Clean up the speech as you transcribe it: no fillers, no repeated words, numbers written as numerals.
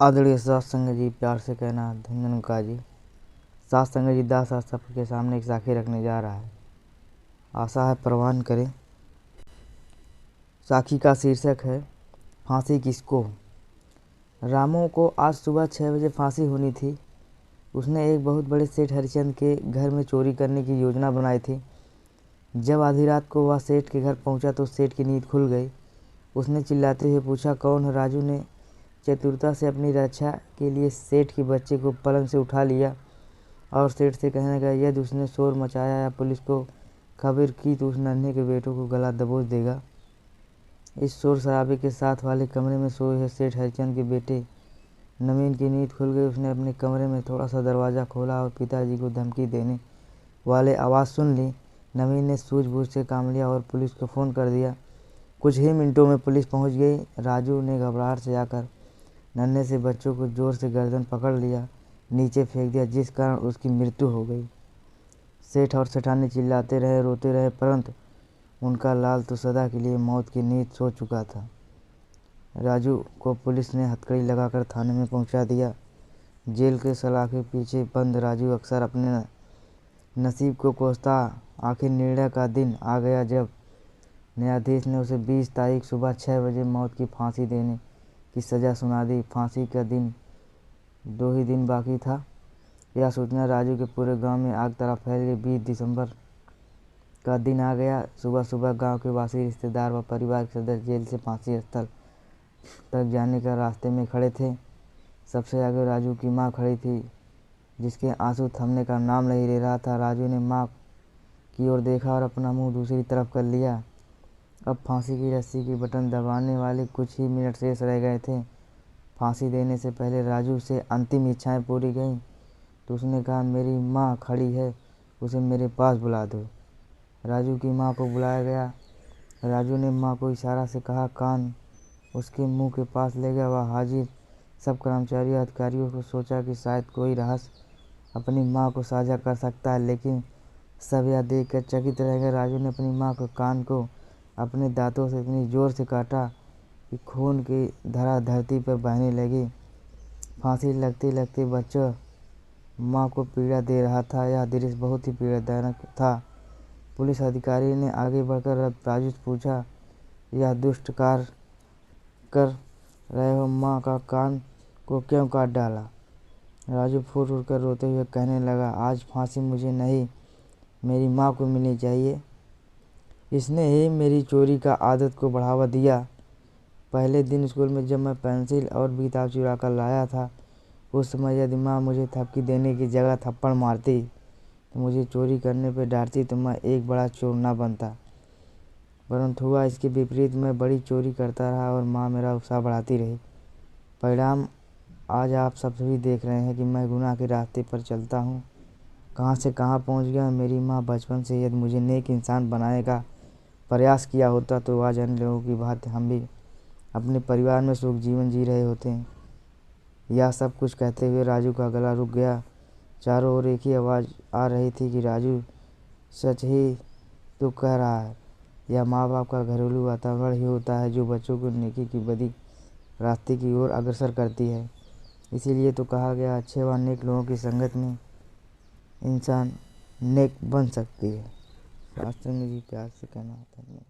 आदरणीय साथ संगत जी, प्यार से कहना धन्यन का जी। साथ संगत जी दास आज सबके सामने एक साखी रखने जा रहा है। आशा है प्रवान करें। साखी का शीर्षक है फांसी किसको। रामू को आज सुबह 6 बजे फांसी होनी थी। उसने एक बहुत बड़े सेठ हरिचंद के घर में चोरी करने की योजना बनाई थी। जब आधी रात को वह सेठ के घर पहुंचा तो सेठ की नींद खुल गई। उसने चिल्लाते हुए पूछा, कौन है? राजू ने चतुरता से अपनी रक्षा के लिए सेठ के बच्चे को पलंग से उठा लिया और सेठ से कहने लगा, यदि उसने शोर मचाया या पुलिस को खबर की तो उस नन्हे के बेटों को गला दबोच देगा। इस शोर शराबे के साथ वाले कमरे में सोए हुए सेठ हरिचंद के बेटे नवीन की नींद खुल गई। उसने अपने कमरे में थोड़ा सा दरवाज़ा खोला और पिताजी को धमकी देने वाले आवाज़ सुन ली। नवीन ने सूझबूझ से काम लिया और पुलिस को फ़ोन कर दिया। कुछ ही मिनटों में पुलिस पहुंच गई। राजू ने घबराहट से आकर नन्हे से बच्चों को जोर से गर्दन पकड़ लिया, नीचे फेंक दिया, जिस कारण उसकी मृत्यु हो गई। सेठ और सेठानी चिल्लाते रहे, रोते रहे, परंतु उनका लाल तो सदा के लिए मौत की नींद सो चुका था। राजू को पुलिस ने हथकड़ी लगाकर थाने में पहुंचा दिया। जेल के सलाखे पीछे बंद राजू अक्सर अपने नसीब को कोसता। आखिर निर्णय का दिन आ गया जब न्यायाधीश ने उसे 20 तारीख सुबह 6 बजे मौत की फांसी देने की सज़ा सुना दी। फांसी का दिन 2 ही दिन बाकी था। यह सूचना राजू के पूरे गांव में आग तरह फैल गई। 20 दिसंबर का दिन आ गया। सुबह सुबह गांव के वासी, रिश्तेदार व परिवार के सदस्य जेल से फांसी स्थल तक जाने का रास्ते में खड़े थे। सबसे आगे राजू की मां खड़ी थी, जिसके आंसू थमने का नाम नहीं ले रहा था। राजू ने मां की ओर देखा और अपना मुंह दूसरी तरफ कर लिया। अब फांसी की रस्सी की बटन दबाने वाले कुछ ही मिनट शेष रह गए थे। फांसी देने से पहले राजू से अंतिम इच्छाएं पूरी गईं तो उसने कहा, मेरी माँ खड़ी है, उसे मेरे पास बुला दो। राजू की माँ को बुलाया गया। राजू ने माँ को इशारा से कहा, कान उसके मुंह के पास ले गया। वह हाजिर सब कर्मचारियों अधिकारियों को सोचा कि शायद कोई रहस्य अपनी माँ को साझा कर सकता है, लेकिन सब यह देखकर चकित रह गए। राजू ने अपनी माँ के कान को अपने दांतों से इतनी जोर से काटा कि खून की धारा धरती पर बहने लगी। फांसी लगते लगते बच्चा माँ को पीड़ा दे रहा था। यह दृश्य बहुत ही पीड़ादायक था। पुलिस अधिकारी ने आगे बढ़कर राजू से पूछा, यह दुष्ट कार्य कर रहे हो? माँ का कान को क्यों काट डाला? राजू फूट उठकर रोते हुए कहने लगा, आज फांसी मुझे नहीं, मेरी माँ को मिलनी चाहिए। इसने ही मेरी चोरी का आदत को बढ़ावा दिया। पहले दिन स्कूल में जब मैं पेंसिल और किताब चुरा कर लाया था, उस समय यदि माँ मुझे थपकी देने की जगह थप्पड़ मारती तो मुझे चोरी करने पर डांटती तो मैं एक बड़ा चोर न बनता। परंतु हुआ इसके विपरीत। मैं बड़ी चोरी करता रहा और माँ मेरा उत्साह बढ़ाती रही। परिणाम आज आप सब सभी देख रहे हैं कि मैं गुनाह के रास्ते पर चलता हूँ, कहाँ से कहाँ पहुँच गया। मेरी माँ बचपन से यदि मुझे नेक इंसान बनाने का प्रयास किया होता तो आज अन्य लोगों की भांति हम भी अपने परिवार में सुख जीवन जी रहे होते हैं। यह सब कुछ कहते हुए राजू का गला रुक गया। चारों ओर एक ही आवाज़ आ रही थी कि राजू सच ही तो कह रहा है। यह माँ बाप का घरेलू वातावरण ही होता है जो बच्चों को नेकी की बदी रास्ते की ओर अग्रसर करती है। इसीलिए तो कहा गया, अच्छे व नेक लोगों की संगत में इंसान नेक बन सकती है। शास्त्र में जी प्यार से कहना होता है।